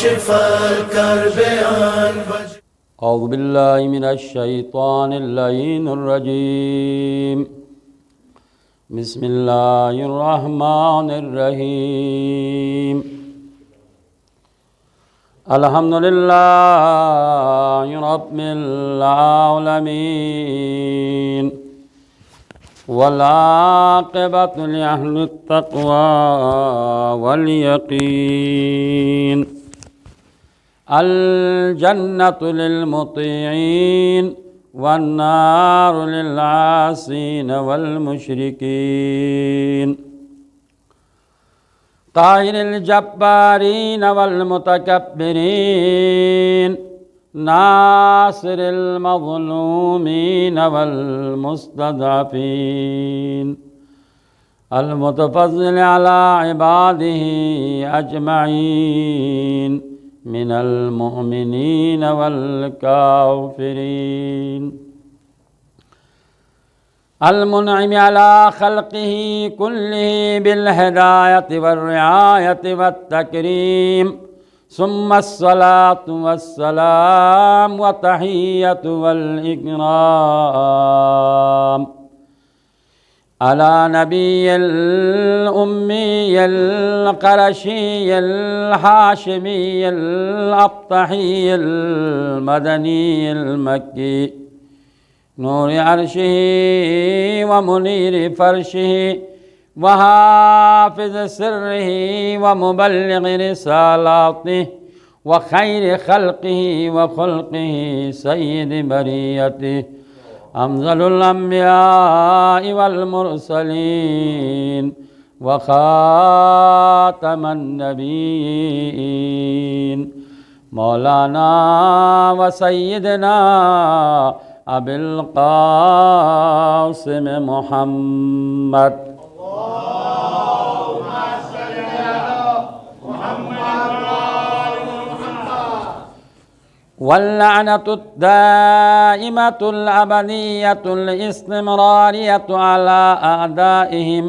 كاشف الكرب أنبج. أعوذ بالله من الشيطان اللعين الرجيم. بسم الله الرحمن الرحيم. الحمد لله رب العالمين والعاقبة لأهل التقوى واليقين. الجنة للمطيعين والنار للعاصين والمشركين. قاهر الجبارين والمتكبرين ناصر المظلومين والمستضعفين المتفضل على عباده أجمعين من المؤمنين والكافرين. المنعم على خلقه كله بالهداية والرعاية والتكريم. ثم الصلاة والسلام والتحية والإكرام على نبي الأمي القرشي الحاشمي الأبطحي المدني المكي نور عرشه ومنير فرشه وحافظ سره ومبلغ رسالاته وخير خلقه وخلقه سيد بريته أفضل الأنبياء والمرسلين وخاتم النبيين مولانا وسيدنا أبي القاسم محمد. واللعنة الدائمة الأبدية الاستمرارية على أعدائهم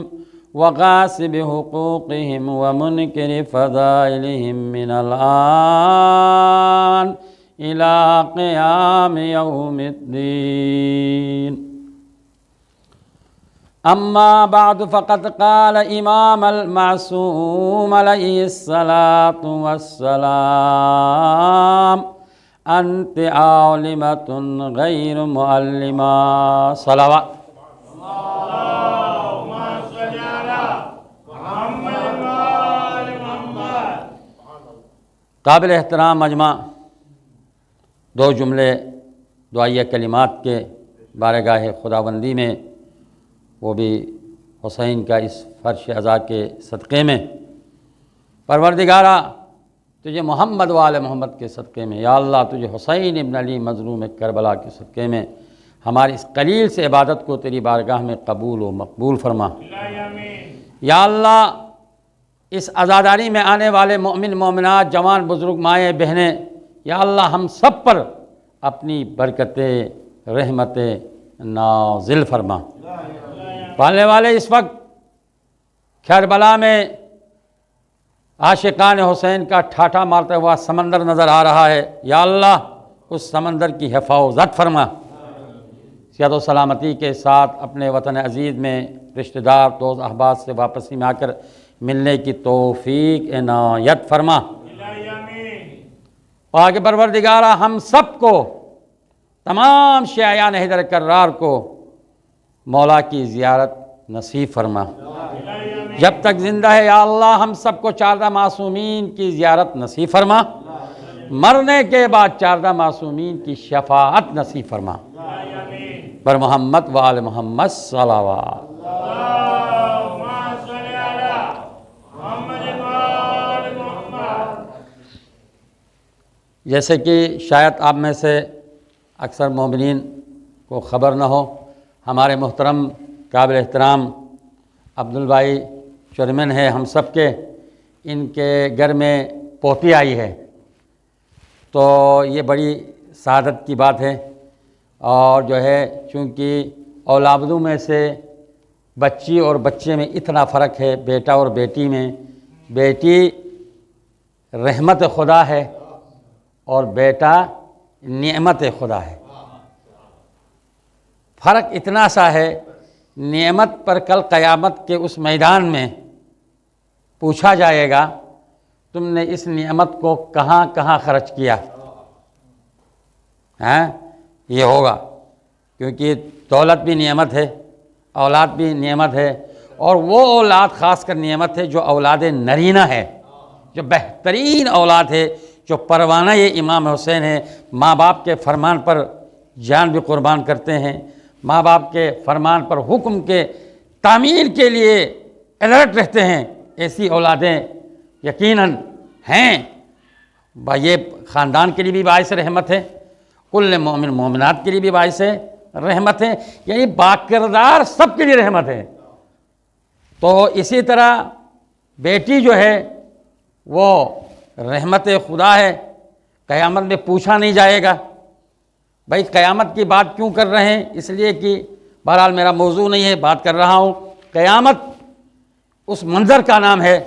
وغاصب حقوقهم ومنكر فضائلهم من الآن إلى قيام يوم الدين. أما بعد فقد قال إمام المعصوم عليه الصلاة والسلام أنت عالمة غير معلمة. صلوات. اللهم صل على محمد وآل محمد. قابل احترام مجمع، دو جملے دعائیہ کلمات کے بارگاہ خداوندی میں، وہ بھی حسین کا اس فرش عزا کے صدقے میں. پروردگارہ تجھے محمد و آل محمد کے صدقے میں، یا اللہ تجھے حسین ابن علی مظلوم کربلا کے صدقے میں ہماری اس قلیل سے عبادت کو تیری بارگاہ میں قبول و مقبول فرما. یا اللہ اس عزاداری میں آنے والے مومن مومنات، جوان بزرگ، مائیں بہنیں، یا اللہ ہم سب پر اپنی برکتیں رحمتیں نازل فرما. پالنے والے اس وقت کربلا میں عاشقان حسین کا ٹھاٹھا مارتا ہوا سمندر نظر آ رہا ہے. یا اللہ اس سمندر کی حفاظت فرما. صحت و سلامتی کے ساتھ اپنے وطن عزیز میں رشتہ دار دوست احباب سے واپسی میں آ کر ملنے کی توفیق عنایت فرما. پاک پروردگارہ ہم سب کو، تمام شیعان حیدر کرار کو مولا کی زیارت نصیب فرما. جب تک زندہ ہے یا اللہ ہم سب کو 14 معصومین کی زیارت نصیب فرما. مرنے کے بعد 14 معصومین کی شفاعت نصیب فرما. پر محمد و آل محمد صلوات. جیسے کہ شاید آپ میں سے اکثر مومنین کو خبر نہ ہو، ہمارے محترم قابل احترام عبدالبھائی چیئرمین ہے ہم سب کے، ان کے گھر میں پوتی آئی ہے، تو یہ بڑی سعادت کی بات ہے. اور جو ہے چونکہ اولادوں میں سے بچی اور بچے میں اتنا فرق ہے، بیٹا اور بیٹی میں. بیٹی رحمت خدا ہے اور بیٹا نعمت خدا ہے۔ فرق اتنا سا ہے، نعمت پر کل قیامت کے اس میدان میں پوچھا جائے گا تم نے اس نعمت کو کہاں کہاں خرچ کیا، یہ ہوگا، کیونکہ دولت بھی نعمت ہے، اولاد بھی نعمت ہے، اور وہ اولاد خاص کر نعمت ہے جو اولاد نرینہ ہے، جو بہترین اولاد ہے، جو پروانہ یہ امام حسین ہے، ماں باپ کے فرمان پر جان بھی قربان کرتے ہیں، ماں باپ کے فرمان پر حکم کے تعمیل کے لیے الرٹ رہتے ہیں، ایسی اولادیں یقیناً ہیں، یہ خاندان کے لیے بھی باعث رحمت ہے، کل مومن مومنات کے لیے بھی باعث رحمت ہے، یعنی باکردار سب کے لیے رحمت ہے۔ تو اسی طرح بیٹی جو ہے وہ رحمت خدا ہے، قیامت میں پوچھا نہیں جائے گا۔ بھائی قیامت کی بات کیوں کر رہے ہیں؟ اس لیے کہ بہرحال میرا موضوع نہیں ہے، بات کر رہا ہوں، قیامت اس منظر کا نام ہے،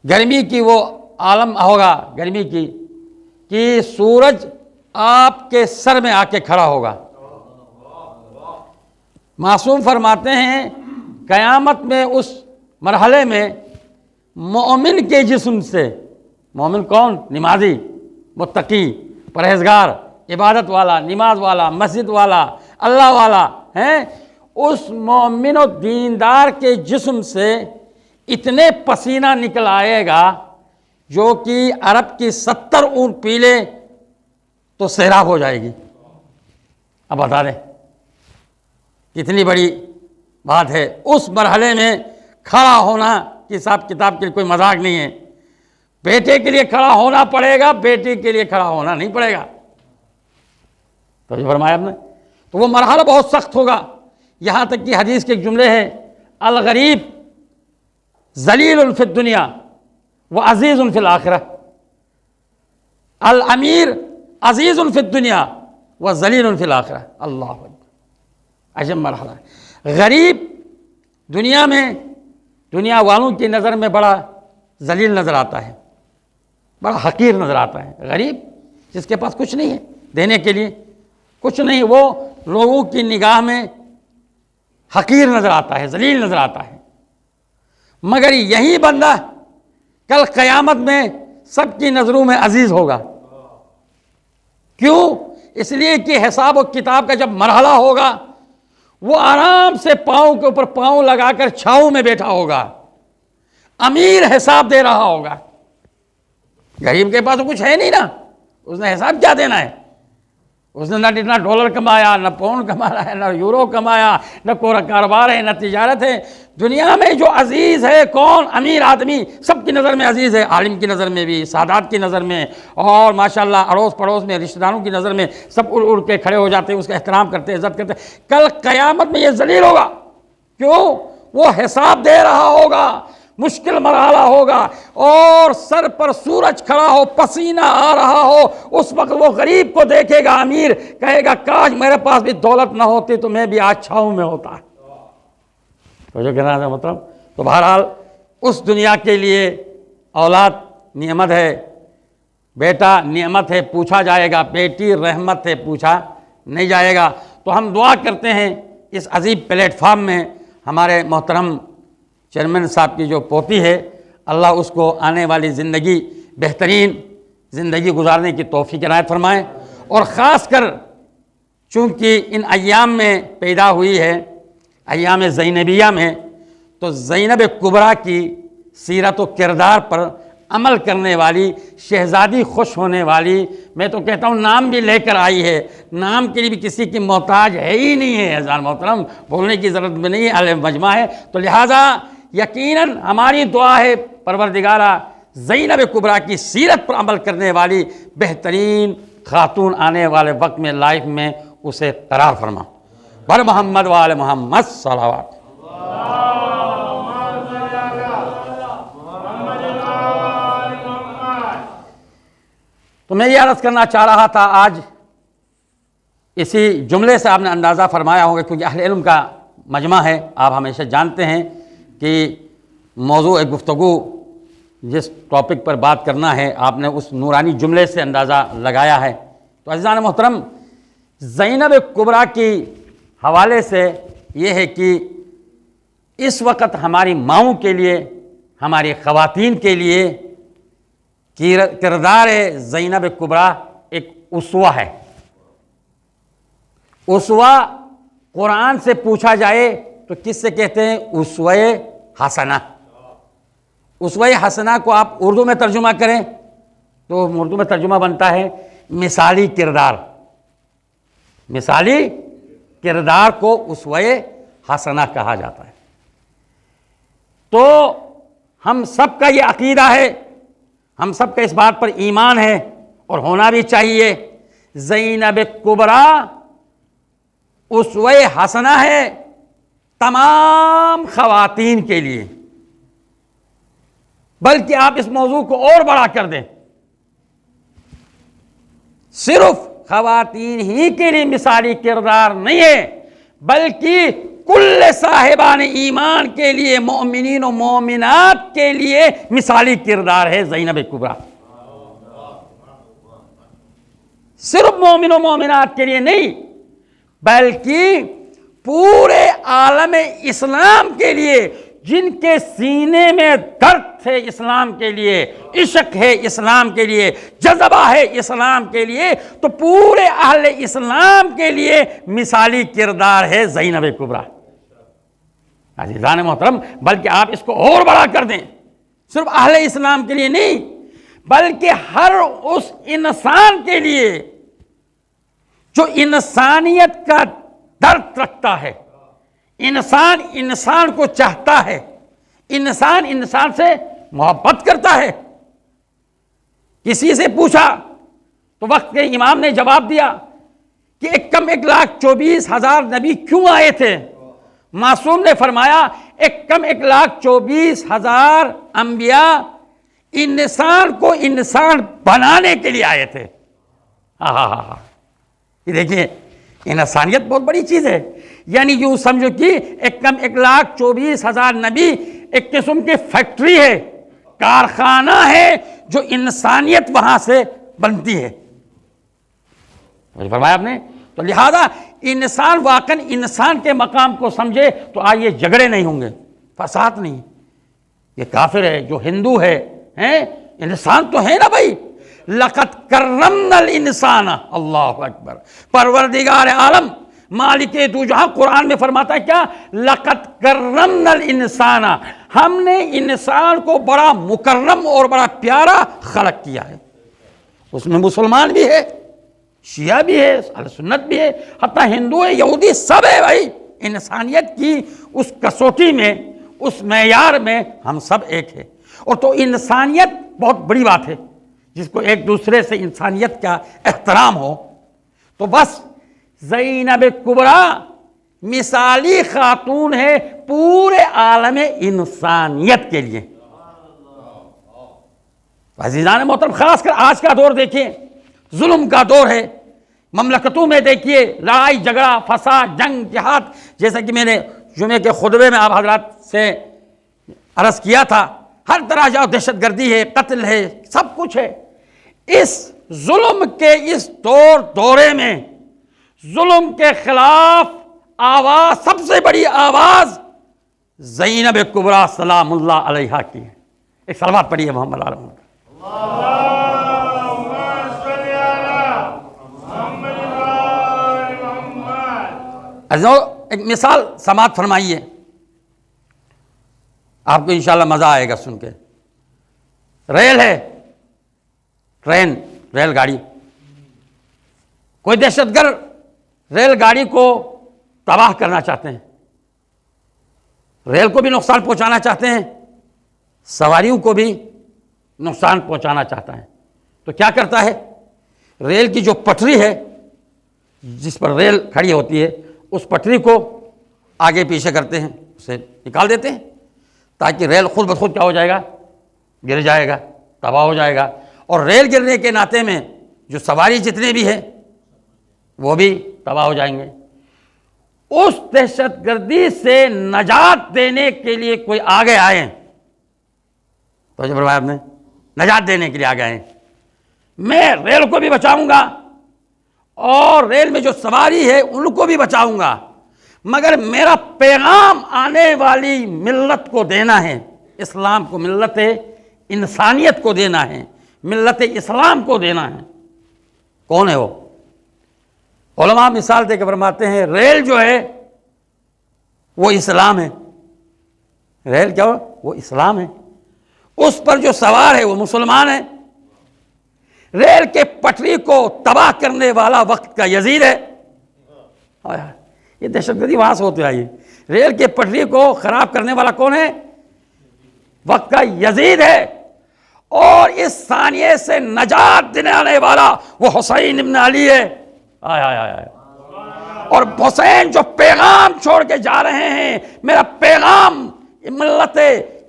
گرمی کی وہ عالم ہوگا، گرمی کی کہ سورج آپ کے سر میں آ کے کھڑا ہوگا۔ معصوم فرماتے ہیں قیامت میں اس مرحلے میں مومن کے جسم سے، مومن کون؟ نمازی، متقی، پرہیزگار، عبادت والا، نماز والا، مسجد والا، اللہ والا ہیں، اس مومن و دیندار کے جسم سے اتنے پسینہ نکل آئے گا جو کہ عرب کی 70 اونٹ پی لے تو سیراب ہو جائے گی۔ اب بتا دیں کتنی بڑی بات ہے، اس مرحلے میں کھڑا ہونا کہ حساب کتاب کے لیے کوئی مذاق نہیں ہے، بیٹے کے لیے کھڑا ہونا پڑے گا، بیٹی کے لیے کھڑا ہونا نہیں پڑے گا۔ تو جو فرمایا آپ نے، تو وہ مرحلہ بہت سخت ہوگا، یہاں تک کہ حدیث کے ایک جملے ہیں، الغریب ذلیل فی الدنیا وعزیز فی الآخرہ، الامیر عزیز فی الدنیا وذلیل فی الآخرہ۔ اللہ اکبر، عجب مرحلہ ہے۔ غریب دنیا میں دنیا والوں کی نظر میں بڑا ذلیل نظر آتا ہے، بڑا حقیر نظر آتا ہے۔ غریب جس کے پاس کچھ نہیں ہے دینے کے لیے، کچھ نہیں، وہ لوگوں کی نگاہ میں حقیر نظر آتا ہے، ذلیل نظر آتا ہے۔ مگر یہی بندہ کل قیامت میں سب کی نظروں میں عزیز ہوگا۔ کیوں؟ اس لیے کہ حساب و کتاب کا جب مرحلہ ہوگا وہ آرام سے پاؤں کے اوپر پاؤں لگا کر چھاؤں میں بیٹھا ہوگا، امیر حساب دے رہا ہوگا۔ غریب کے پاس تو کچھ ہے نہیں نا، اس نے حساب کیا دینا ہے؟ اس نے نہ ڈالر کمایا، نہ پاؤنڈ کما رہا ہے، نہ یورو کمایا، نہ کوئی کاروبار ہے، نہ تجارت ہے۔ دنیا میں جو عزیز ہے کون؟ امیر آدمی، سب کی نظر میں عزیز ہے، عالم کی نظر میں بھی، سادات کی نظر میں، اور ماشاءاللہ اڑوس پڑوس میں، رشتہ داروں کی نظر میں، سب اڑ اڑ کے کھڑے ہو جاتے ہیں، اس کا احترام کرتے ہیں، عزت کرتے ہیں۔ کل قیامت میں یہ ذلیل ہوگا، کیوں؟ وہ حساب دے رہا ہوگا، مشکل مرحلہ ہوگا، اور سر پر سورج کھڑا ہو، پسینہ آ رہا ہو، اس وقت وہ غریب کو دیکھے گا، امیر کہے گا کاش میرے پاس بھی دولت نہ ہوتی تو میں بھی آج چھاؤں میں ہوتا۔ تو جو کہنا ہے مطلب، تو بہرحال اس دنیا کے لیے اولاد نعمت ہے، بیٹا نعمت ہے، پوچھا جائے گا، بیٹی رحمت ہے، پوچھا نہیں جائے گا۔ تو ہم دعا کرتے ہیں اس عظیم پلیٹ فارم میں ہمارے محترم چیئرمین صاحب کی جو پوتی ہے، اللہ اس کو آنے والی زندگی بہترین زندگی گزارنے کی توفیق عنایت فرمائے، اور خاص کر چونکہ ان ایام میں پیدا ہوئی ہے، ایام زینبیہ میں، تو زینب کبریٰ کی سیرت و کردار پر عمل کرنے والی، شہزادی خوش ہونے والی، میں تو کہتا ہوں نام بھی لے کر آئی ہے، نام کے لیے بھی کسی کی محتاج ہے ہی نہیں ہے، عزیزان محترم، بولنے کی ضرورت بھی نہیں ہے، اہل مجمع ہے۔ تو لہٰذا یقیناً ہماری دعا ہے پروردگارہ زینب کبریٰ کی سیرت پر عمل کرنے والی بہترین خاتون آنے والے وقت میں لائف میں اسے قرار فرما۔ بر محمد وآل محمد صلوات۔ تو میں یہ عرض کرنا چاہ رہا تھا، آج اسی جملے سے آپ نے اندازہ فرمایا ہوگا، کیونکہ اہل علم کا مجمع ہے، آپ ہمیشہ جانتے ہیں کہ موضوع گفتگو جس ٹاپک پر بات کرنا ہے آپ نے اس نورانی جملے سے اندازہ لگایا ہے۔ تو عزیزان محترم، زینب کبریٰ کی حوالے سے یہ ہے کہ اس وقت ہماری ماؤں کے لیے، ہماری خواتین کے لیے کردار زینب کبریٰ ایک اسوہ ہے۔ اسوہ قرآن سے پوچھا جائے تو کس سے کہتے ہیں؟ اسوہ حسنہ۔ اسوہ حسنہ کو آپ اردو میں ترجمہ کریں تو اردو میں ترجمہ بنتا ہے مثالی کردار۔ مثالی کردار کو اسوہ حسنہ کہا جاتا ہے۔ تو ہم سب کا یہ عقیدہ ہے، ہم سب کا اس بات پر ایمان ہے اور ہونا بھی چاہیے، زینب کبریٰ اسوہ حسنہ ہے تمام خواتین کے لیے۔ بلکہ آپ اس موضوع کو اور بڑا کر دیں، صرف خواتین ہی کے لیے مثالی کردار نہیں ہے، بلکہ کل صاحبان ایمان کے لیے، مومنین و مومنات کے لیے مثالی کردار ہے زینب کبریٰ۔ صرف مومن و مومنات کے لیے نہیں، بلکہ پورے عالم اسلام کے لیے، جن کے سینے میں درد ہے اسلام کے لیے، عشق ہے اسلام کے لیے، جذبہ ہے اسلام کے لیے، تو پورے اہل اسلام کے لیے مثالی کردار ہے زینب کبریٰ۔ عزیزان محترم، بلکہ آپ اس کو اور بڑا کر دیں، صرف اہل اسلام کے لیے نہیں، بلکہ ہر اس انسان کے لیے جو انسانیت کا درد رکھتا ہے، انسان انسان کو چاہتا ہے، انسان انسان سے محبت کرتا ہے۔ کسی سے پوچھا تو وقت کے امام نے جواب دیا کہ 1,24,000 نبی کیوں آئے تھے؟ معصوم نے فرمایا 1,24,000 انبیاء انسان کو انسان بنانے کے لیے آئے تھے۔ یہ دیکھیے، انسانیت بہت بڑی چیز ہے۔ یعنی یوں سمجھو کہ 1,24,000 نبی ایک قسم کی فیکٹری ہے، کارخانہ ہے، جو انسانیت وہاں سے بنتی ہے۔ فرمایا آپ نے، تو لہذا انسان واقعا انسان کے مقام کو سمجھے تو آج یہ جھگڑے نہیں ہوں گے، فساد نہیں۔ یہ کافر ہے، جو ہندو ہے، انسان تو ہے نا بھائی۔ لقد کرمنا الانسان، اللہ اکبر، پروردگار عالم مالک دو جہاں قرآن میں فرماتا ہے کیا؟ لقد کرمنا الانسان، ہم نے انسان کو بڑا مکرم اور بڑا پیارا خلق کیا ہے۔ اس میں مسلمان بھی ہے، شیعہ بھی ہے، اہل سنت بھی ہے، حتیٰ ہندو ہے، یہودی، سب ہے بھائی۔ انسانیت کی اس کسوٹی میں، اس معیار میں ہم سب ایک ہے۔ اور تو انسانیت بہت بڑی بات ہے، جس کو ایک دوسرے سے انسانیت کا احترام ہو۔ تو بس زینب کبریٰ مثالی خاتون ہے پورے عالم انسانیت کے لیے۔ عزیزان محترم، خاص کر آج کا دور دیکھیں، ظلم کا دور ہے۔ مملکتوں میں دیکھیے لڑائی جھگڑا، فساد، جنگ، جہاد، جیسا کہ میں نے جمعے کے خطبے میں آپ حضرات سے عرض کیا تھا، ہر طرح جاؤ دہشت گردی ہے، قتل ہے، سب کچھ ہے۔ اس ظلم کے اس دورے میں ظلم کے خلاف آواز، سب سے بڑی آواز زینب کبریٰ سلام اللہ علیہا کی ہے۔ ایک صلوات پڑھیے محمد علیہ وسلم۔ ایک مثال سماعت فرمائیے، آپ کو انشاءاللہ مزہ آئے گا سن کے۔ ریل ہے، ٹرین، ریل گاڑی، کوئی دہشت گرد ریل گاڑی کو تباہ کرنا چاہتے ہیں، ریل کو بھی نقصان پہنچانا چاہتے ہیں، سواریوں کو بھی نقصان پہنچانا چاہتا ہے۔ تو کیا کرتا ہے؟ ریل کی جو پٹری ہے، جس پر ریل کھڑی ہوتی ہے، اس پٹری کو آگے پیچھے کرتے ہیں، اسے نکال دیتے ہیں، تاکہ ریل خود بخود کیا ہو جائے گا؟ گر جائے گا، تباہ ہو جائے گا۔ اور ریل گرنے کے ناطے میں جو سواری جتنے بھی ہیں وہ بھی تباہ ہو جائیں گے۔ اس دہشت گردی سے نجات دینے کے لیے کوئی آگے آئے، تو جو فرمایا آپ نے نجات دینے کے لیے آ گئے ہیں. میں ریل کو بھی بچاؤں گا اور ریل میں جو سواری ہے ان کو بھی بچاؤں گا، مگر میرا پیغام آنے والی ملت کو دینا ہے، اسلام کو، ملت انسانیت کو دینا ہے، ملت اسلام کو دینا ہے. کون ہے وہ؟ علماء مثال دے کے فرماتے ہیں ریل جو ہے وہ اسلام ہے. ریل کیا ہو؟ وہ اسلام ہے. اس پر جو سوار ہے وہ مسلمان ہے. ریل کے پٹری کو تباہ کرنے والا وقت کا یزید ہے. یہ دہشت گردی وہاں سے ہوتی آئی ہے. ریل کے پٹری کو خراب کرنے والا کون ہے؟ وقت کا یزید ہے. اور اس ثانیے سے نجات دلانے والا وہ حسین ابن علی ہے. اور حسین جو پیغام چھوڑ کے جا رہے ہیں، میرا پیغام ملت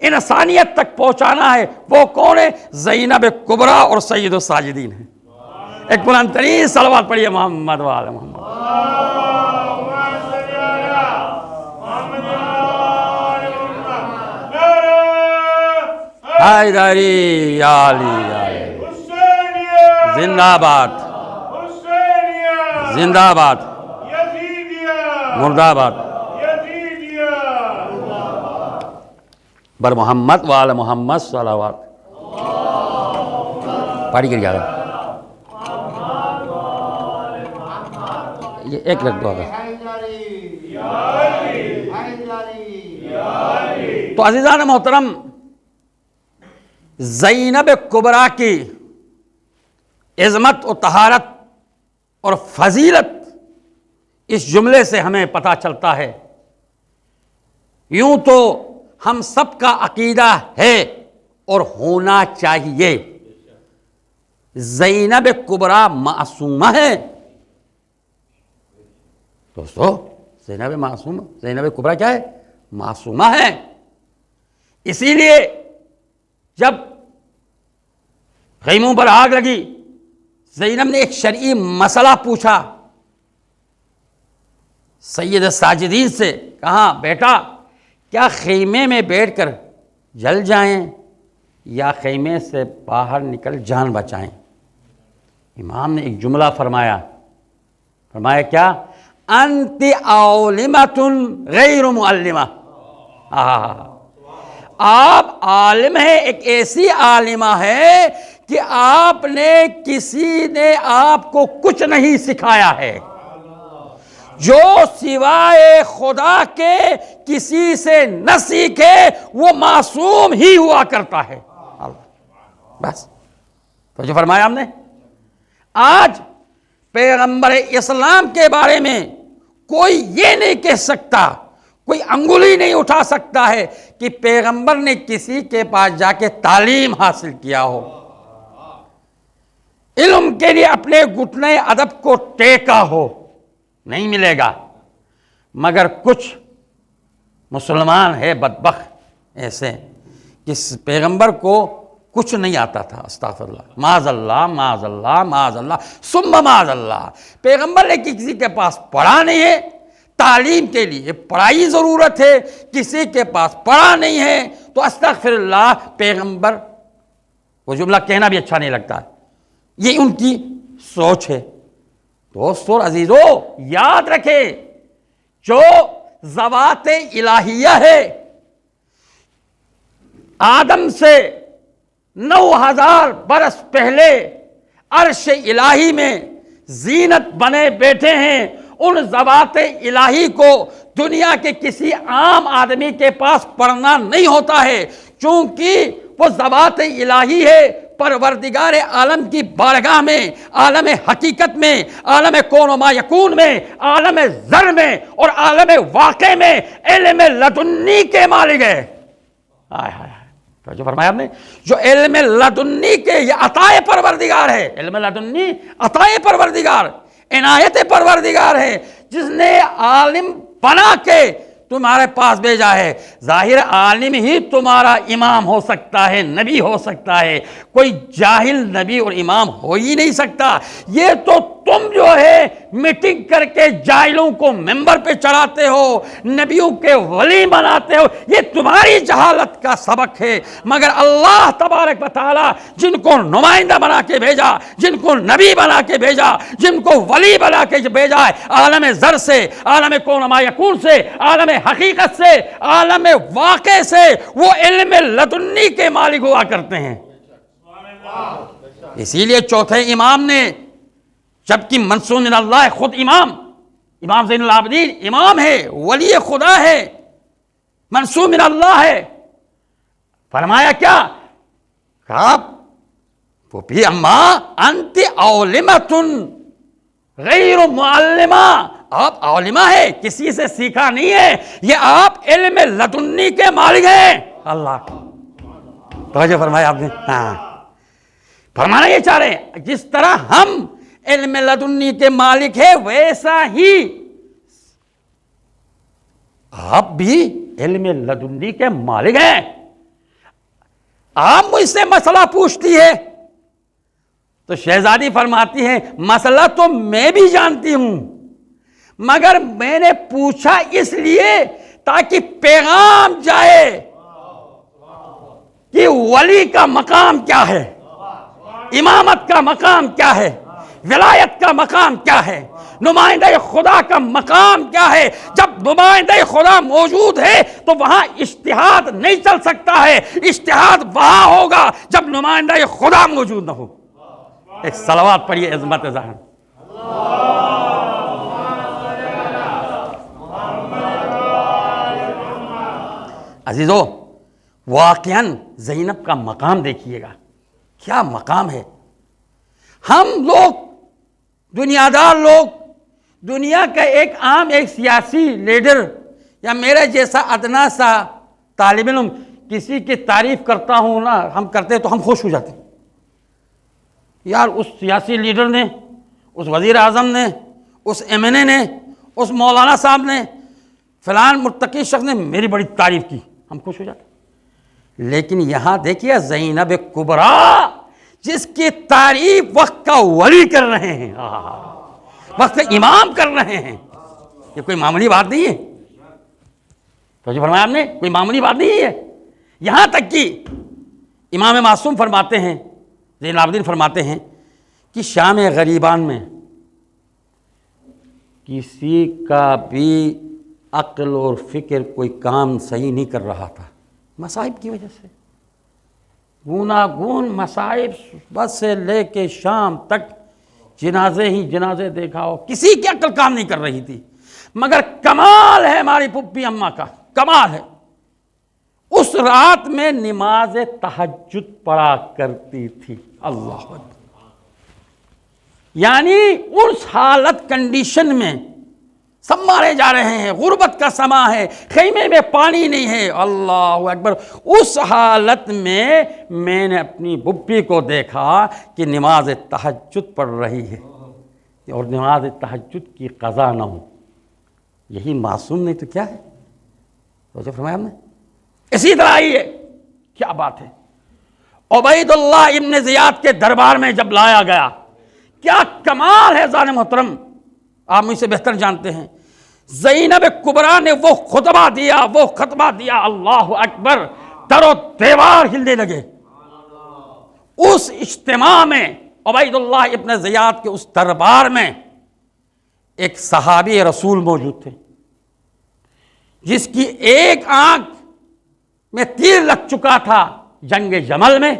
انسانیت تک پہنچانا ہے، وہ کون ہے؟ زینب کبریٰ اور سید الساجدین ہیں. ایک بلند ترین صلوات پڑھیے محمد و آل محمد. حیدری علی زندہ باد، زندہ باد، مرد آباد. بر محمد و آل محمد صلوات پڑھی کر جا رہا. یہ ایک لکھ دو اگر. تو عزیزان محترم، زینب کبریٰ کی عظمت و طہارت اور فضیلت اس جملے سے ہمیں پتہ چلتا ہے. یوں تو ہم سب کا عقیدہ ہے اور ہونا چاہیے، زینب کبریٰ معصومہ ہے. دوستو زینب کبریٰ کیا ہے؟ معصومہ ہے. اسی لیے جب خیموں پر آگ لگی، زینب نے ایک شرعی مسئلہ پوچھا سید ساجدین سے. کہا بیٹا کیا خیمے میں بیٹھ کر جل جائیں یا خیمے سے باہر نکل جان بچائیں؟ امام نے ایک جملہ فرمایا کیا؟ انت عالمۃ غیر معلمہ. آپ عالم ہیں، ایک ایسی عالمہ ہے کہ آپ نے کسی نے آپ کو کچھ نہیں سکھایا ہے. جو سوائے خدا کے کسی سے نہ سیکھے وہ معصوم ہی ہوا کرتا ہے. بس تو جو فرمایا ہم نے، آج پیغمبر اسلام کے بارے میں کوئی یہ نہیں کہہ سکتا، کوئی انگلی نہیں اٹھا سکتا ہے کہ پیغمبر نے کسی کے پاس جا کے تعلیم حاصل کیا ہو، علم کے لیے اپنے گھٹنے ادب کو ٹیکا ہو. نہیں ملے گا. مگر کچھ مسلمان ہے بدبخت ایسے کہ پیغمبر کو کچھ نہیں آتا تھا. استغفر اللہ، معاذ اللہ، معاذ اللہ، معاذ اللہ، ثم معاذ اللہ. پیغمبر نے کسی کے پاس پڑھا نہیں ہے. تعلیم کے لیے پڑھائی ضرورت ہے، کسی کے پاس پڑھا نہیں ہے تو استغفر اللہ. پیغمبر، وہ جملہ کہنا بھی اچھا نہیں لگتا، یہ ان کی سوچ ہے. دوستو اور عزیزو، یاد رکھے جو ذوات الہیہ ہے، آدم سے 9000 برس پہلے عرش الہی میں زینت بنے بیٹھے ہیں. ان ذوات الہی کو دنیا کے کسی عام آدمی کے پاس پڑھنا نہیں ہوتا ہے، چونکہ وہ ذوات الہی ہے. پروردگار عالم کی بارگاہ میں، عالم حقیقت میں، عالم کون و ما یکون میں، عالم ذر میں اور عالم واقع میں علم لدنی کے مالک ہے. تو جو فرمایا آپ نے، جو علم لدنی کے، یہ عطائے پروردگار ہے. علم لدنی عطائے پروردگار، عنایت پروردگار ہے، جس نے عالم بنا کے تمہارے پاس بھیجا ہے. ظاہر عالم ہی تمہارا امام ہو سکتا ہے، نبی ہو سکتا ہے، کوئی جاہل نبی اور امام ہو ہی نہیں سکتا. یہ تو تم جو ہے میٹنگ کر کے جاہلوں کو ممبر پہ چڑھاتے ہو، نبیوں کے ولی بناتے ہو، یہ تمہاری جہالت کا سبق ہے۔ مگر اللہ تبارک و تعالی جن کو نمائندہ بنا کے بھیجا، جن کو نبی بنا کے بھیجا، جن کو ولی بنا کے بھیجا ہے، عالم ذر سے، عالم کون ما یکون سے، عالم حقیقت سے، عالم واقع سے، وہ علم لدنی کے مالک ہوا کرتے ہیں۔ اسی لیے چوتھے امام نے، جبکہ منصور من اللہ خود امام زین العابدین امام ہے، ولی خدا ہے، منصور من اللہ ہے، فرمایا کیا؟ آپ وہ بھی اما انت عالمۃ غیر معلمہ، آپ عالمہ ہے، کسی سے سیکھا نہیں ہے، یہ آپ علم لدنی کے مالک ہیں۔ اللہ توجہ فرمایا آپ نے، ہاں فرمانا یہ چاہ رہے ہیں جس طرح ہم علم لدنی کے مالک ہیں، ویسا ہی آپ بھی علم لدنی کے مالک ہیں۔ آپ مجھ سے مسئلہ پوچھتی ہے تو شہزادی فرماتی ہے مسئلہ تو میں بھی جانتی ہوں، مگر میں نے پوچھا اس لیے تاکہ پیغام جائے کہ ولی کا مقام کیا ہے، امامت کا مقام کیا ہے، ولایت کا مقام کیا ہے، نمائندہ خدا کا مقام کیا ہے۔ جب نمائندہ خدا موجود ہے تو وہاں اجتہاد نہیں چل سکتا ہے، اجتہاد وہاں ہوگا جب نمائندہ خدا موجود نہ ہو۔ ایک صلوات پڑھیے عظمت ظاہر۔ عزیزو، واقعاً زینب کا مقام دیکھیے گا، کیا مقام ہے۔ ہم لوگ دنیا دار لوگ، دنیا کا ایک عام ایک سیاسی لیڈر یا میرے جیسا ادنا سا طالب علم کسی کی تعریف کرتا ہوں نا، ہم کرتے تو ہم خوش ہو جاتے ہیں، یار اس سیاسی لیڈر نے، اس وزیر اعظم نے، اس ایم این اے نے، اس مولانا صاحب نے، فلان مرتقی شخص نے میری بڑی تعریف کی، ہم خوش ہو جاتے ہیں۔ لیکن یہاں دیکھیے زینب کبریٰ جس کی تعریف وقت کا ولی کر رہے ہیں، وقت کا امام کر رہے ہیں، یہ کوئی معمولی بات نہیں ہے۔ تو جو فرمایا آپ نے، کوئی معمولی بات نہیں ہے۔ یہاں تک کہ امام معصوم فرماتے ہیں، زین العابدین فرماتے ہیں کہ شام غریبان میں کسی کا بھی عقل اور فکر کوئی کام صحیح نہیں کر رہا تھا، مصائب کی وجہ سے، گوناگون مصائب، صبح سے لے کے شام تک جنازے ہی جنازے دیکھا ہو، کسی کی عقل کام نہیں کر رہی تھی۔ مگر کمال ہے ہماری پھپھی اماں کا، کمال ہے، اس رات میں نماز تہجد پڑھا کرتی تھی۔ اللہ اکبر، یعنی اس حالت کنڈیشن میں سب مارے جا رہے ہیں، غربت کا سما ہے، خیمے میں پانی نہیں ہے، اللہ اکبر، اس حالت میں میں نے اپنی پھپھی کو دیکھا کہ نماز تہجد پڑھ رہی ہے، اور نماز تہجد کی قضا نہ ہو، یہی معصوم نہیں تو کیا ہے؟ تو فرمایا ہم نے اسی طرح آئی ہے، کیا بات ہے۔ عبید اللہ ابن زیاد کے دربار میں جب لایا گیا، کیا کمال ہے ذات محترم، آپ مجھ سے بہتر جانتے ہیں، زینب کبریٰ نے وہ خطبہ دیا، اللہ اکبر، در و دیوار ہلنے لگے۔ اس اجتماع میں عبید اللہ ابن زیاد کے اس دربار میں ایک صحابی رسول موجود تھے جس کی ایک آنکھ میں تیر لگ چکا تھا جنگ جمل میں،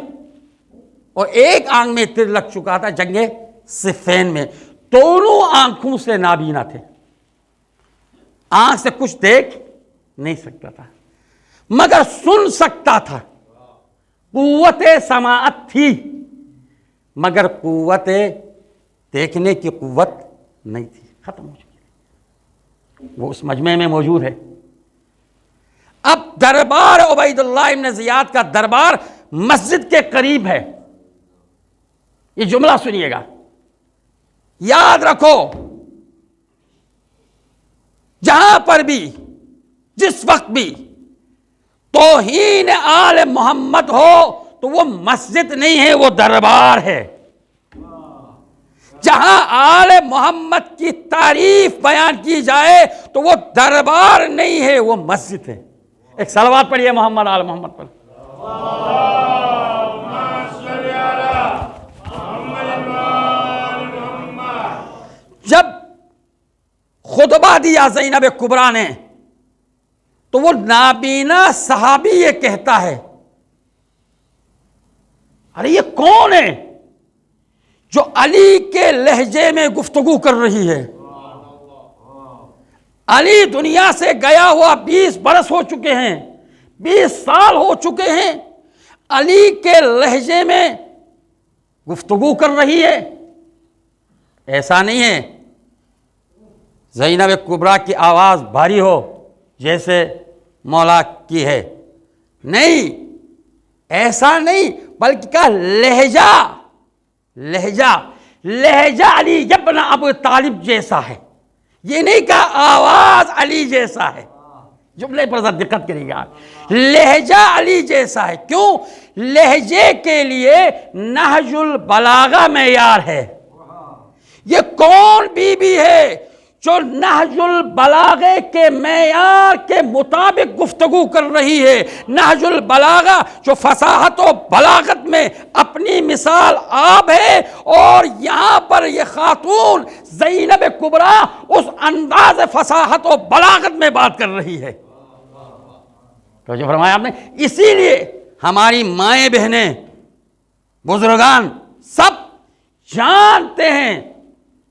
اور ایک آنکھ میں تیر لگ چکا تھا جنگ صفین میں، دونوں آنکھوں سے نابینا تھے، آنکھ سے کچھ دیکھ نہیں سکتا تھا مگر سن سکتا تھا، قوت سماعت تھی مگر قوت دیکھنے کی قوت نہیں تھی، ختم ہو چکی، وہ اس مجمع میں موجود ہے۔ اب دربار عبید اللہ ابن زیاد کا دربار مسجد کے قریب ہے، یہ جملہ سنیے گا، یاد رکھو، جہاں پر بھی جس وقت بھی توہین آل محمد ہو تو وہ مسجد نہیں ہے، وہ دربار ہے۔ جہاں آل محمد کی تعریف بیان کی جائے تو وہ دربار نہیں ہے، وہ مسجد ہے۔ ایک صلوات پڑھیے محمد آل محمد پر۔ جب خطبہ دیا زینب کبریٰ نے تو وہ نابینا صحابی یہ کہتا ہے، ارے یہ کون ہے جو علی کے لہجے میں گفتگو کر رہی ہے؟ علی دنیا سے گیا ہوا 20 برس ہو چکے ہیں، 20 سال ہو چکے ہیں، علی کے لہجے میں گفتگو کر رہی ہے۔ ایسا نہیں ہے زینب کبریٰ کی آواز بھاری ہو جیسے مولا کی ہے، نہیں، ایسا نہیں، بلکہ کہا لہجہ علی ابن ابو طالب جیسا ہے۔ یہ نہیں کہا آواز علی جیسا ہے، جملے پر ذرا دقت کریے گا، لہجہ علی جیسا ہے۔ کیوں؟ لہجے کے لیے نہج البلاغہ معیار ہے۔ یہ کون بی بی ہے جو نہج البلاغے کے معیار کے مطابق گفتگو کر رہی ہے؟ نہج البلاغہ جو فصاحت و بلاغت میں اپنی مثال آپ ہے، اور یہاں پر یہ خاتون زینب کبریٰ اس انداز فصاحت و بلاغت میں بات کر رہی ہے۔ تو جو فرمایا آپ نے، اسی لیے ہماری مائیں بہنیں بزرگان سب جانتے ہیں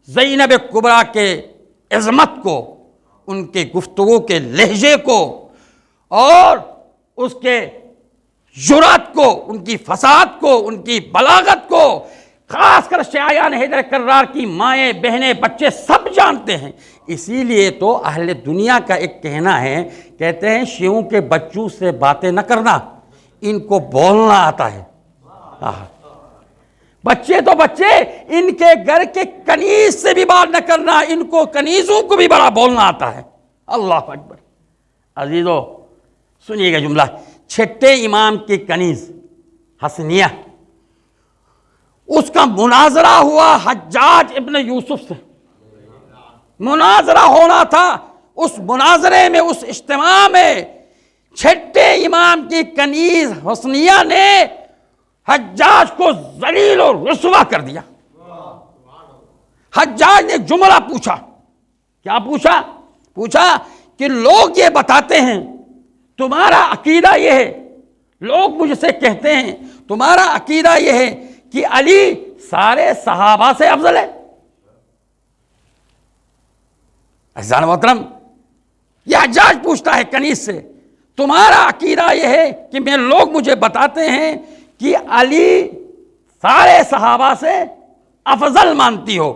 زینب کبریٰ کے عظمت کو، ان کے گفتگو کے لہجے کو، اور اس کے جرأت کو، ان کی فصاحت کو، ان کی بلاغت کو، خاص کر شیعان حیدر کرار کی مائیں بہنیں بچے سب جانتے ہیں۔ اسی لیے تو اہل دنیا کا ایک کہنا ہے، کہتے ہیں شیعوں کے بچوں سے باتیں نہ کرنا، ان کو بولنا آتا ہے۔ بچے تو بچے، ان کے گھر کے کنیز سے بھی بات نہ کرنا، ان کو کنیزوں کو بھی بڑا بولنا آتا ہے۔ اللہ اکبر۔ عزیزو سنیے گا جملہ، چھٹے امام کی کنیز حسنیہ، اس کا مناظرہ ہوا حجاج ابن یوسف سے، مناظرہ ہونا تھا۔ اس مناظرے میں، اس اجتماع میں چھٹے امام کی کنیز حسنیہ نے حجاج کو ذلیل اور رسوا کر دیا۔ حجاج نے ایک جملہ پوچھا، کیا پوچھا؟ پوچھا کہ لوگ یہ بتاتے ہیں، تمہارا عقیدہ یہ ہے، لوگ مجھ سے کہتے ہیں تمہارا عقیدہ یہ ہے کہ علی سارے صحابہ سے افضل ہے۔ عزیزان محترم، یہ حجاج پوچھتا ہے کنیز سے، تمہارا عقیدہ یہ ہے کہ میں لوگ مجھے بتاتے ہیں کہ علی سارے صحابہ سے افضل مانتی ہو؟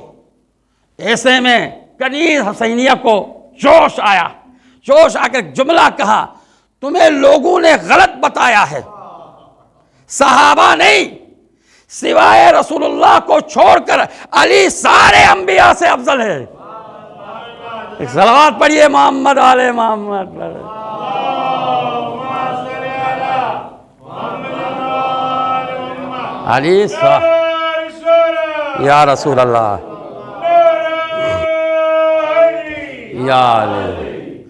ایسے میں کنیز حسینیہ کو جوش آیا، جوش آ کر جملہ کہا، تمہیں لوگوں نے غلط بتایا ہے، صحابہ نہیں، سوائے رسول اللہ کو چھوڑ کر علی سارے انبیاء سے افضل ہے۔ ایک صلوات پڑھیے محمد آل محمد پر۔ علی یا رسول اللہ یا علی۔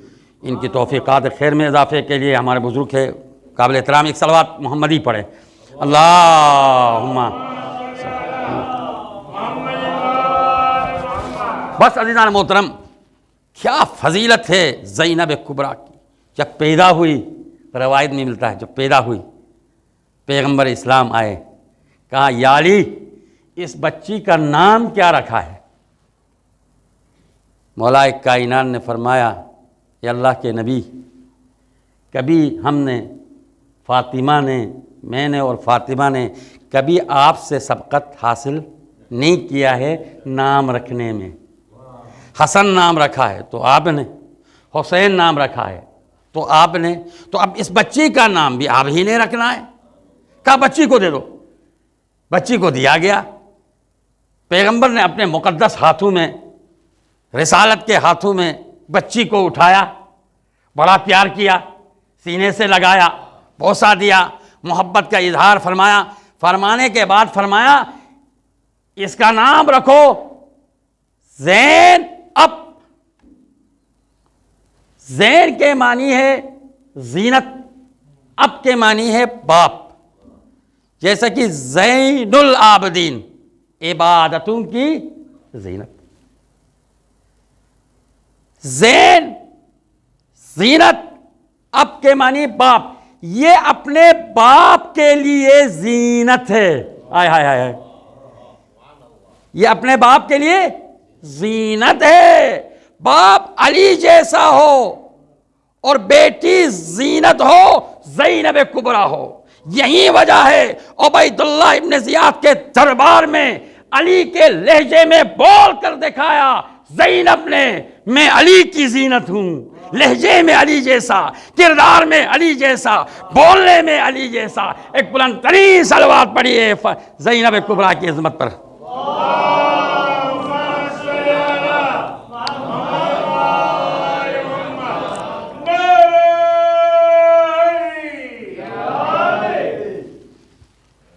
ان کی توفیقات خیر میں اضافے کے لیے ہمارے بزرگ ہے قابل احترام ایک صلوات محمدی پڑھے، اللہم۔ بس عزیزان محترم، کیا فضیلت ہے زینب کبریٰ کی۔ جب پیدا ہوئی، روایت میں ملتا ہے، جب پیدا ہوئی پیغمبر اسلام آئے، کہا یا علی اس بچی کا نام کیا رکھا ہے؟ مولا کائنات نے فرمایا، یا اللہ کے نبی، کبھی ہم نے، فاطمہ نے، میں نے اور فاطمہ نے کبھی آپ سے سبقت حاصل نہیں کیا ہے نام رکھنے میں۔ حسن نام رکھا ہے تو آپ نے، حسین نام رکھا ہے تو آپ نے، تو اب اس بچی کا نام بھی آپ ہی نے رکھنا ہے۔ کہا بچی کو دے دو، بچی کو دیا گیا۔ پیغمبر نے اپنے مقدس ہاتھوں میں، رسالت کے ہاتھوں میں بچی کو اٹھایا، بڑا پیار کیا، سینے سے لگایا، بوسہ دیا، محبت کا اظہار فرمایا۔ فرمانے کے بعد فرمایا اس کا نام رکھو زین اب، زین کے معنی ہے زینت، اب کے معنی ہے باپ، جیسا کہ زین العابدین عبادتوں کی زینت، زین زینت اب کے معنی باپ، یہ اپنے باپ کے لیے زینت ہے، ہائے ہائے ہائے، یہ اپنے باپ کے لیے زینت ہے، باپ علی جیسا ہو اور بیٹی زینت ہو، زینب کبریٰ ہو۔ یہی وجہ ہے عبید اللہ ابن زیاد کے دربار میں علی کے لہجے میں بول کر دکھایا زینب نے، میں علی کی زینت ہوں، لہجے میں علی جیسا، کردار میں علی جیسا، بولنے میں علی جیسا۔ ایک بلند ترین صلوات پڑھیے زینب کبریٰ کی عظمت پر۔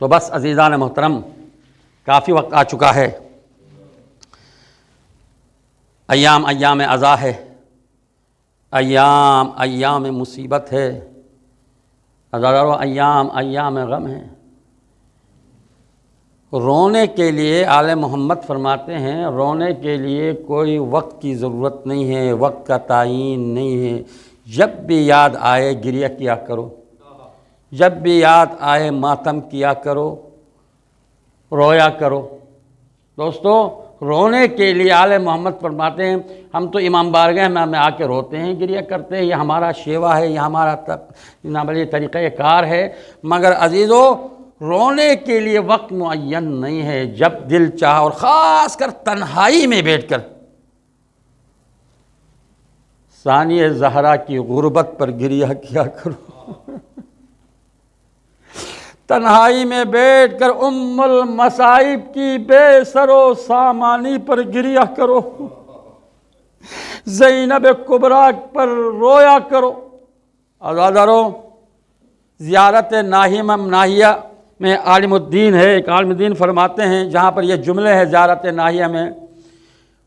تو بس عزیزان محترم، کافی وقت آ چکا ہے، ایام ایام عزا ہے، ایام ایام مصیبت ہے، عزادارو ایام ایام غم ہے۔ رونے کے لیے آل محمد فرماتے ہیں، رونے کے لیے کوئی وقت کی ضرورت نہیں ہے، وقت کا تعین نہیں ہے، جب بھی یاد آئے گریہ کیا کرو، جب بھی یاد آئے ماتم کیا کرو، رویا کرو۔ دوستو، رونے کے لیے آل محمد فرماتے ہیں، ہم تو امام بارگاہ میں آ کے روتے ہیں، گریہ کرتے ہیں، یہ ہمارا شیوا ہے، یہ ہمارا طریقہ کار ہے، مگر عزیزو رونے کے لیے وقت معین نہیں ہے، جب دل چاہا، اور خاص کر تنہائی میں بیٹھ کر ثانی زہرا کی غربت پر گریہ کیا کرو، تنہائی میں بیٹھ کر ام المصائب کی بے سر و سامانی پر گریہ کرو، زینب کبریٰ پر رویا کرو۔ عزادارو، زیارت ناہیہ میں عالم الدین ہے، ایک عالم الدین فرماتے ہیں، جہاں پر یہ جملے ہیں زیارت ناہیہ میں،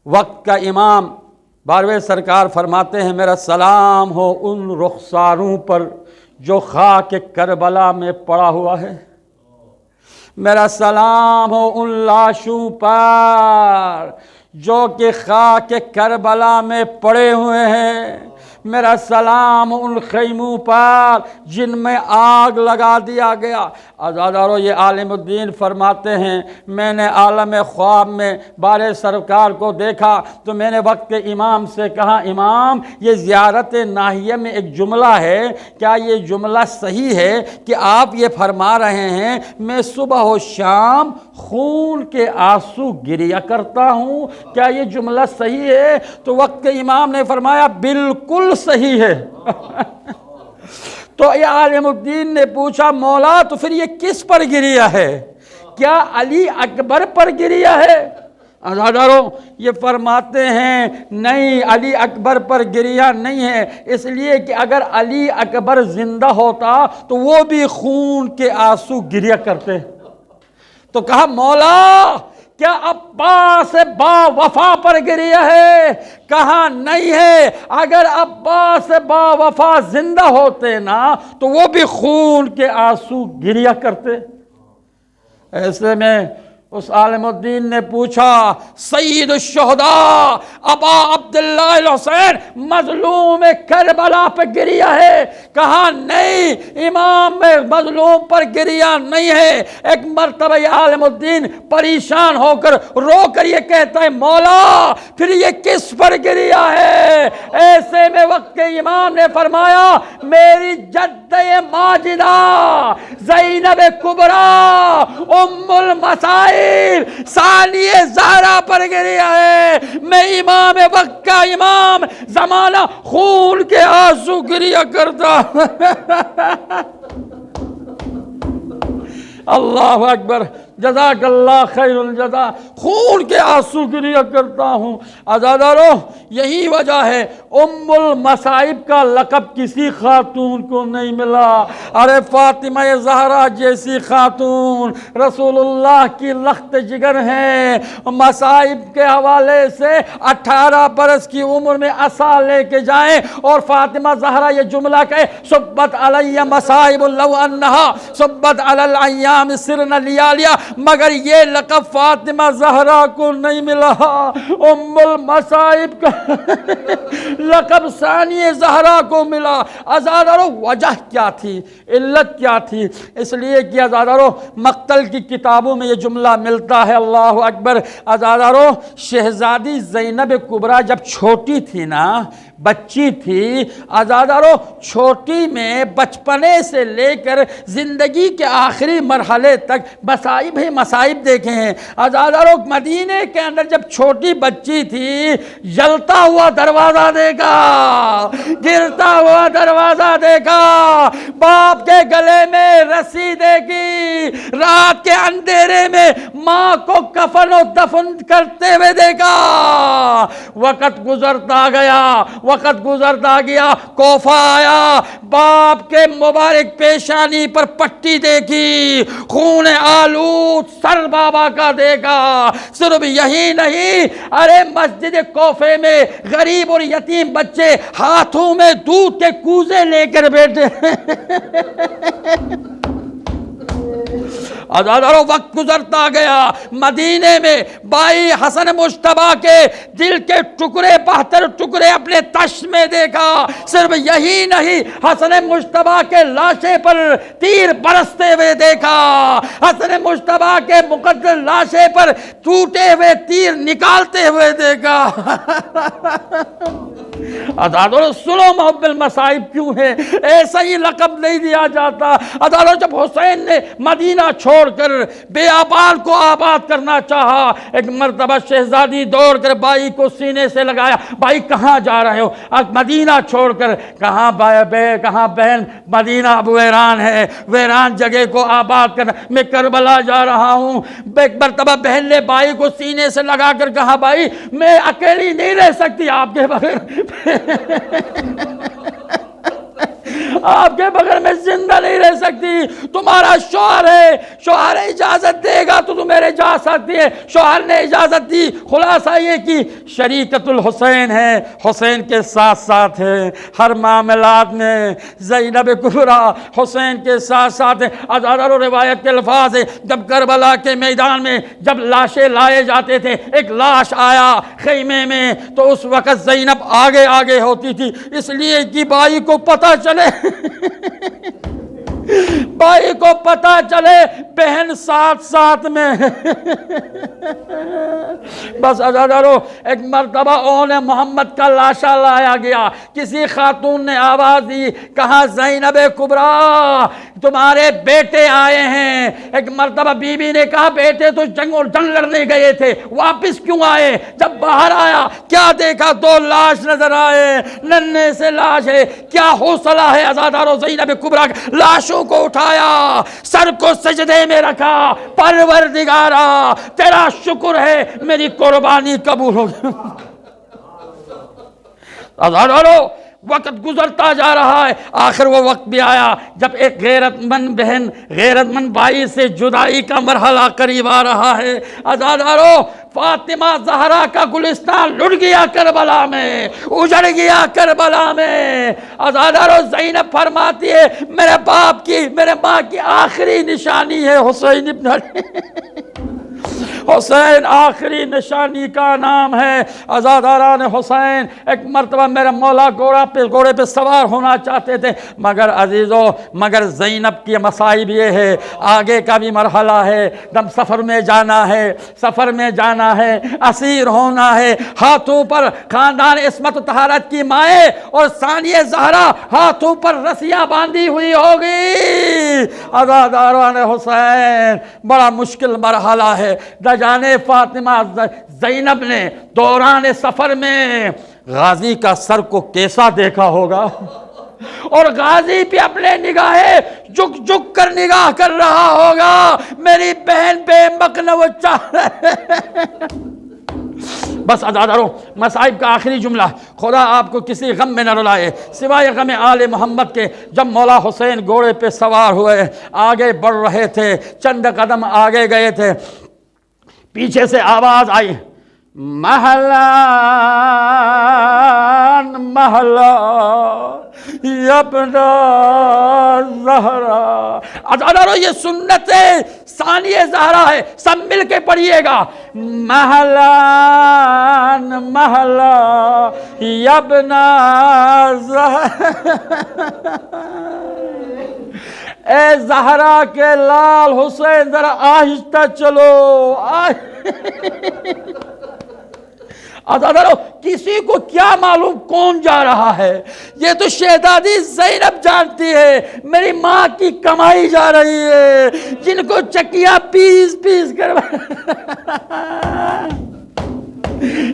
وقت کا امام بارہویں سرکار فرماتے ہیں، میرا سلام ہو ان رخساروں پر جو خاک کربلا میں پڑا ہوا ہے، میرا سلام ہو ان لاشوں پر جو کہ خاک کربلا میں پڑے ہوئے ہیں، میرا سلام ان خیموں پر جن میں آگ لگا دیا گیا۔ عزادارو، یہ عالم الدین فرماتے ہیں، میں نے عالم خواب میں بارے سرکار کو دیکھا تو میں نے وقت کے امام سے کہا، امام یہ زیارت ناہیہ میں ایک جملہ ہے، کیا یہ جملہ صحیح ہے کہ آپ یہ فرما رہے ہیں میں صبح و شام خون کے آنسو گریہ کرتا ہوں، کیا یہ جملہ صحیح ہے؟ تو وقت کے امام نے فرمایا بالکل صحیح ہے۔ تو یہ عالم الدین نے پوچھا، مولا تو پھر یہ کس پر گریہ ہے؟ کیا علی اکبر پر گریہ ہے؟ عزادارو، یہ فرماتے ہیں نہیں، علی اکبر پر گریہ نہیں ہے، اس لیے کہ اگر علی اکبر زندہ ہوتا تو وہ بھی خون کے آنسو گریہ کرتے۔ تو کہا، مولا کیا عباس با وفا پر گریہ ہے؟ کہا نہیں ہے، اگر عباس با وفا زندہ ہوتے نا تو وہ بھی خون کے آنسو گریہ کرتے۔ ایسے میں اس عالم الدین نے پوچھا، سید الشہداء ابا عبداللہ الحسین مظلوم کربلا پہ گریہ ہے؟ کہا نہیں، امام مظلوم پر گریہ نہیں ہے۔ ایک مرتبہ یہ عالم الدین پریشان ہو کر رو کر یہ کہتا ہے، مولا پھر یہ کس پر گریہ ہے؟ ایسے میں وقت کے امام نے فرمایا، میری جدہ ماجدہ زینب کبریٰ ام المصائب ثانی زہرا پر گریہ ہے۔ میں امام وقت کا امام، زمانہ خون کے آنسو گریہ کرتا۔ اللہ اکبر، جزاک اللہ خیر الجزا، خون کے آنسو گریہ کرتا ہوں۔ عزادارو، یہی وجہ ہے ام المصائب کا لقب کسی خاتون کو نہیں ملا۔ ارے فاطمہ زہرا جیسی خاتون رسول اللہ کی لخت جگر ہیں، مصائب کے حوالے سے 18 برس کی عمر میں عصا لے کے جائیں اور فاطمہ زہرا یہ جملہ کہے صبت علی مصائب لو انہا صبت علی الایام سرن لیالیا، مگر یہ لقب فاطمہ زہرا کو نہیں ملا۔ ام المصائب کا لقب ثانی زہرا کو ملا۔ عزادارو وجہ کیا تھی، علت کیا تھی؟ اس لیے کہ عزادارو مقتل کی کتابوں میں یہ جملہ ملتا ہے، اللہ اکبر۔ عزادارو شہزادی زینب کبریٰ جب چھوٹی تھی نا، بچی تھی، عزادارو چھوٹی میں بچپنے سے لے کر زندگی کے آخری مرحلے تک مصائب ہی مصائب دیکھے ہیں۔ عزادارو مدینے کے اندر جب چھوٹی بچی تھی، جلتا ہوا دروازہ دیکھا، گرتا ہوا دروازہ دیکھا، باپ کے گلے میں رسی دیکھی، رات کے اندھیرے میں ماں کو کفن و دفن کرتے ہوئے دیکھا۔ وقت گزرتا گیا، وقت گزرتا گیا، کوفہ آیا، باپ کے مبارک پیشانی پر پٹی دیکھی، خون آلود سر بابا کا دیکھا۔ صرف یہی نہیں، ارے مسجد کوفے میں غریب اور یتیم بچے ہاتھوں میں دودھ کے کوزے لے کر بیٹھے۔ عزادارو وقت گزرتا گیا، مدینے میں بھائی حسن مجتبیٰ کے دل کے ٹکڑے 72 ٹکڑے اپنے تش میں دیکھا۔ صرف یہی نہیں، حسن مجتبیٰ کے لاشے پر تیر برستے ہوئے دیکھا، حسن مجتبیٰ کے مقدس لاشے پر ٹوٹے ہوئے تیر نکالتے ہوئے دیکھا۔ عزادارو سنو محب المصائب کیوں ہے، ایسا ہی لقب نہیں دیا جاتا۔ عزادارو جب حسین نے مدینہ چھوڑ کر بیابان کو آباد کرنا چاہا، ایک مرتبہ شہزادی دوڑ کر بھائی کو سینے سے لگایا، بھائی کہاں جا رہے ہو؟ مدینہ چھوڑ کر۔ کہاں کہاں بہن؟ مدینہ اب ویران ہے، ویران جگہ کو آباد کرنا، میں کربلا جا رہا ہوں۔ ایک مرتبہ بہن نے بھائی کو سینے سے لگا کر کہا، بھائی میں اکیلی نہیں رہ سکتی آپ کے بغیر، آپ کے بغیر میں زندہ نہیں رہ سکتی، تمہارا شوہر ہے، شوہر اجازت دے گا تو تم میرے جا سکتی ہے۔ شوہر نے اجازت دی، خلاصہ یہ کہ شریکت الحسین ہے، حسین کے ساتھ ساتھ ہے ہر معاملات میں، زینب کبریٰ حسین کے ساتھ ساتھ ہے۔ عزادارو روایت کے الفاظ ہے، جب کربلا کے میدان میں جب لاشیں لائے جاتے تھے، ایک لاش آیا خیمے میں تو اس وقت زینب آگے آگے ہوتی تھی، اس لیے کہ بھائی کو پتہ چلے بھائی کو پتہ چلے بہن ساتھ ساتھ میں۔ بس عزادارو ایک مرتبہ اون محمد کا لاشا لایا گیا، کسی خاتون نے آواز دی، کہا زینب کبریٰ تمہارے بیٹے آئے ہیں۔ ایک مرتبہ بی بی نے کہا بیٹے تو جنگ لڑنے گئے تھے، واپس کیوں آئے؟ جب باہر آیا کیا دیکھا؟ 2 لاش نظر آئے، ننھے سے لاش ہے۔ کیا حوصلہ ہے عزادارو زینب کبریٰ کا؟ لاشوں کو اٹھایا، سر کو سجدے میں رکھا، پروردگارا تیرا شکر ہے میری قربانی قبول ہو گئی۔ عزادارو وقت گزرتا جا رہا ہے، آخر وہ وقت بھی آیا جب ایک غیرت مند بہن غیرت مند بھائی سے جدائی کا مرحلہ قریب آ رہا ہے۔ عزادارو فاطمہ زہرا کا گلستان لٹ گیا کربلا میں، اجڑ گیا کربلا میں۔ عزادارو زینب فرماتی ہے میرے باپ کی، میرے ماں کی آخری نشانی ہے حسین ابن علی۔ حسین آخری نشانی کا نام ہے۔ عزاداران حسین ایک مرتبہ میرے مولا گھوڑے پہ سوار ہونا چاہتے تھے، مگر عزیزو مگر زینب کی مصائب یہ ہے، آگے کا بھی مرحلہ ہے، دم سفر میں جانا ہے، سفر میں جانا ہے، اسیر ہونا ہے، ہاتھوں پر خاندان عصمت و طہارت کی مائیں اور ثانیہ زہرا ہاتھوں پر رسیاں باندھی ہوئی ہوگی۔ عزاداران حسین بڑا مشکل مرحلہ ہے۔ جانے فاطمہ زینب نے دوران سفر میں غازی کا سر کو کیسا دیکھا ہوگا، اور غازی پہ اپنے نگاہیں جھک جھک کر نگاہ کر رہا ہوگا، میری بہن بے مقنع وہ چاہ رہے بس عزاداروں، مصائب کا آخری جملہ، خدا آپ کو کسی غم میں نہ رلائے سوائے غم آل محمد کے۔ جب مولا حسین گھوڑے پہ سوار ہوئے آگے بڑھ رہے تھے، چند قدم آگے گئے تھے، پیچھے سے آواز آئی، مہلان مہلا ابن زہرا۔ عزاداروں یہ سنت ثانیہ زہرا ہے، سب مل کے پڑھیے گا، مہلان مہلا ابن زہرا۔ اے زہرا کے لال حسین ذرا آہستہ چلو۔ عزادارو کسی کو کیا معلوم کون جا رہا ہے؟ یہ تو شہزادی زینب جانتی ہے، میری ماں کی کمائی جا رہی ہے، جن کو چکیاں پیس پیس کر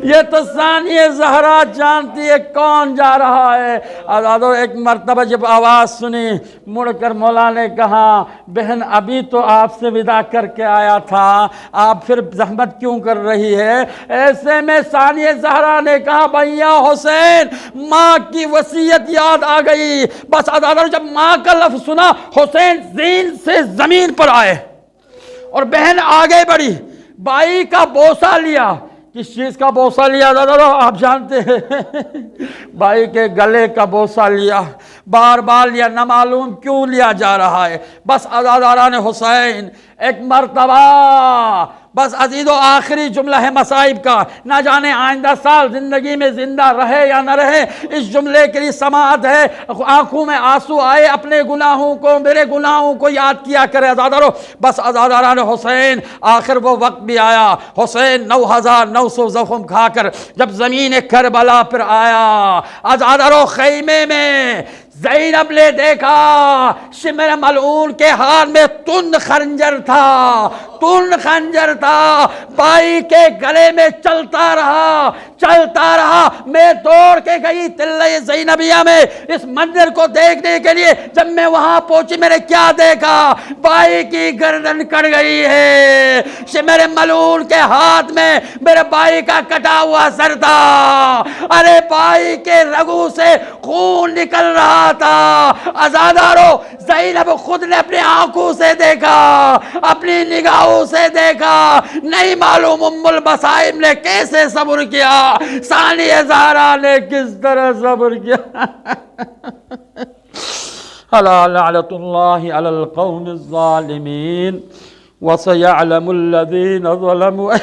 یہ تو ثانیہ زہرا جانتی ہے کون جا رہا ہے۔ عزادو ایک مرتبہ جب آواز سنی، مڑ کر مولا نے کہا، بہن ابھی تو آپ سے وداع کر کے آیا تھا، آپ پھر زحمت کیوں کر رہی ہے؟ ایسے میں ثانیہ زہرا نے کہا، بھیا حسین ماں کی وصیت یاد آ گئی۔ بس عزادو جب ماں کا لفظ سنا، حسین زین سے زمین پر آئے اور بہن آگے بڑھی، بائی کا بوسہ لیا۔ کس چیز کا بوسہ لیا دادا؟ آپ جانتے ہیں، بھائی کے گلے کا بوسہ لیا، بار بار لیا، نہ معلوم کیوں لیا جا رہا ہے۔ بس عزاداران حسین ایک مرتبہ، بس عزیز و آخری جملہ ہے مصائب کا، نہ جانے آئندہ سال زندگی میں زندہ رہے یا نہ رہے، اس جملے کے لیے سماعت ہے، آنکھوں میں آنسو آئے، اپنے گناہوں کو، میرے گناہوں کو یاد کیا کرے عزادارو۔ بس عزاداران حسین آخر وہ وقت بھی آیا، حسین 9900 زخم کھا کر جب زمین کربلا پر آیا، عزادارو خیمے میں زینب نے دیکھا شمر ملعون کے ہاتھ میں تند خنجر تھا، تند خنجر تھا، بائی کے گلے میں چلتا رہا۔ میں دوڑ کے گئی تلہ زینبیہ میں اس منظر کو دیکھنے کے لیے۔ جب میں وہاں پہنچی میں نے کیا دیکھا؟ بائی کی گردن کٹ گئی ہے، شمر ملعون کے ہاتھ میں میرے بائی کا کٹا ہوا سر تھا، ارے بائی کے رگوں سے خون نکل رہا تھا۔ عزادارو زینب خود نے اپنی آنکھوں سے دیکھا، اپنی نگاہوں سے دیکھا، نہیں معلوم ام المصائب نے کیسے صبر کیا، ثانیہ زہرا نے کس طرح صبر کیا۔ الا لعنۃ اللہ علی القوم الظالمین وسيعلم الذين ظلموا